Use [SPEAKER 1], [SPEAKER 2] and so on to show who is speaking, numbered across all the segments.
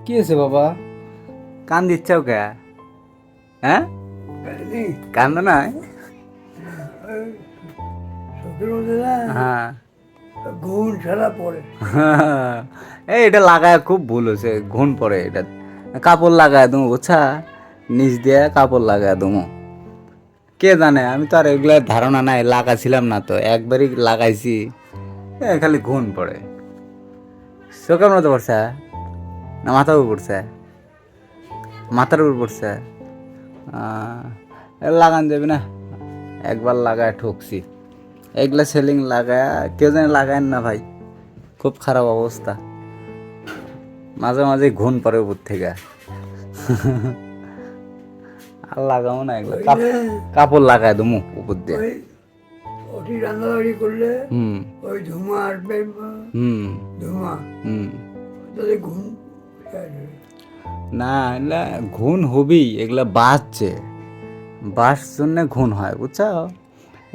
[SPEAKER 1] কি আছে বাবা?
[SPEAKER 2] কান দিচ্ছাও কে? হ্যাঁ, কান্দ না?
[SPEAKER 3] চোখের মধ্যে না
[SPEAKER 2] হ্যাঁ
[SPEAKER 3] ঘুম ছাড়া পড়ে।
[SPEAKER 2] এই এটা লাগায় খুব ভুল হয়েছে, ঘুণ পড়ে এটা। কাপড় লাগায় দেবো বুঝছা, নিচ দিয়ে কাপড় লাগায় দেবো। কে জানে, আমি তো আর এগুলার ধারণা নাই, লাগাছিলাম না তো, একবারই লাগাইছি। খালি ঘুণ পড়ে। চোখের মতো পড়ছে না মাথার উপর পড়ছে? মাথার উপর পড়ছে। লাগান যাবে না, একবার লাগায় ঠকছি। এগুলা সেলিং লাগায় কেউ জানে লাগায় না ভাই, খুব খারাপ অবস্থা। মাঝে মাঝে ঘুণ পড়ে উপর থেকে। আর লাগাবো না এগুলো, কাপড় লাগায় দমু উপর দিয়ে।
[SPEAKER 3] ওই ওটি রান্নাবাড়ি করলে
[SPEAKER 2] হুম
[SPEAKER 3] ওই ধুমা আসবে,
[SPEAKER 2] হুম
[SPEAKER 3] ধুমা
[SPEAKER 2] হুম।
[SPEAKER 3] তাহলে ঘুম আসবে।
[SPEAKER 2] না এগুলা ঘুণ হবেই, এগুলা বাঁচছে, বাঁচ জন্য ঘুণ হয় বুঝছো।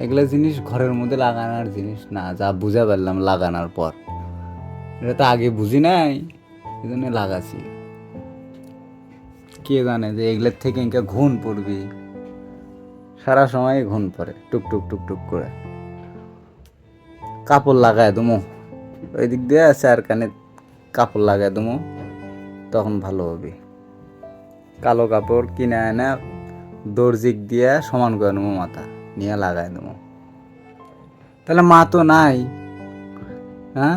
[SPEAKER 2] এগুলা জিনিস ঘরের মধ্যে লাগানোর জিনিস না, যা বুঝা পারলাম লাগানোর পর। এটা তো আগে বুঝি নাই, এই জন্য লাগাছি। কে জানে যে এগুলোর থেকে ইনকা ঘুণ পড়বি, সারা সময় ঘুণ পড়ে টুকটুক টুকটুক করে। কাপড় লাগায় দমো, ওই দিক দিয়ে আছে আর কানে কাপড় লাগায় দমো, তখন ভালো হবে। কালো কাপড় কিনে এনে দর্জিক দিয়ে সমান করে নেবো, মাথা নিয়ে লাগাই দেবো। তাহলে মা তো নাই? হ্যাঁ,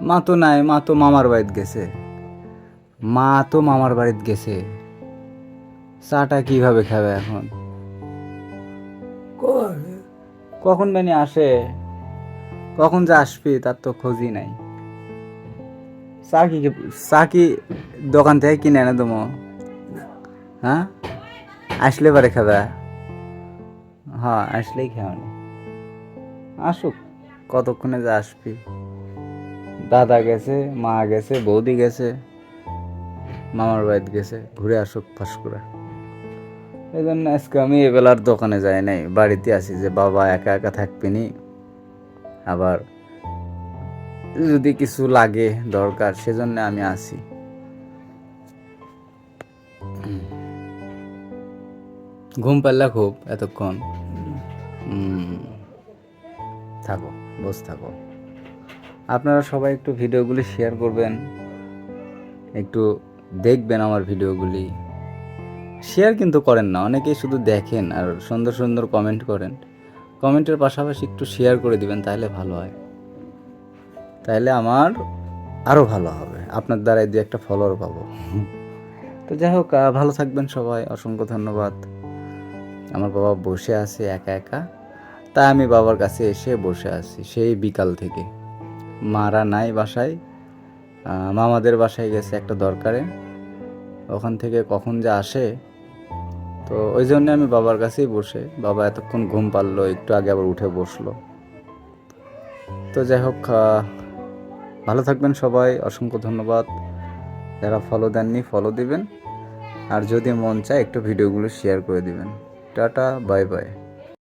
[SPEAKER 2] মা তো নাই, মা তো মামার বাড়িতে গেছে। মা তো মামার বাড়িতে গেছে, চাটা কিভাবে খাবে এখন? কখন জানি আসে, কখন যে আসবি তার তো খোঁজই নাই। চা কি দোকান থেকে কিনে এনে দেবো? হ্যাঁ, আসলে পরে খাবে? হ্যাঁ, আসলেই খাওয়ানি। আসুক, কতক্ষণে যে আসবি। দাদা গেছে, মা গেছে, বৌদি গেছে, মামার বাড়িতে গেছে, ঘুরে আসুক ফাঁস করে। এই জন্য আজকে আমি এবেলার দোকানে যাই নাই, বাড়িতে আছি, যে বাবা একা একা থাকবেনি, আবার যদি কিছু লাগে দরকার সেজন্য আমি আসি। ঘুম পারলা খুব এতক্ষণ? থাকো, বস থাকো। আপনারা সবাই একটু ভিডিওগুলি শেয়ার করবেন, একটু দেখবেন আমার ভিডিওগুলি। শেয়ার কিন্তু করেন না, অনেকেই শুধু দেখেন আর সুন্দর সুন্দর কমেন্ট করেন। কমেন্টের পাশাপাশি একটু শেয়ার করে দিবেন, তাহলে ভালো হয়, তাহলে আমার আরও ভালো হবে, আপনার দ্বারাই দু একটা ফলোয়ার পাবো। তো যাই হোক, ভালো থাকবেন সবাই, অসংখ্য ধন্যবাদ। আমার বাবা বসে আছে একা একা, তাই আমি বাবার কাছে এসে বসে আছি সেই বিকাল থেকে। মারা নাই বাসায়, মামাদের বাসায় গেছে একটা দরকারে, ওখান থেকে কখন যে আসে, তো ওই জন্য আমি বাবার কাছেই বসে, বাবা এতক্ষণ ঘুম পারলো, একটু আগে আবার উঠে বসলো। তো যাই হোক, ভালো থাকবেন সবাই, অসংখ্য ধন্যবাদ। যারা ফলো দেননি ফলো দিবেন, আর যদি মন চায় একটু ভিডিওগুলো শেয়ার করে দিবেন। Tata, bye bye.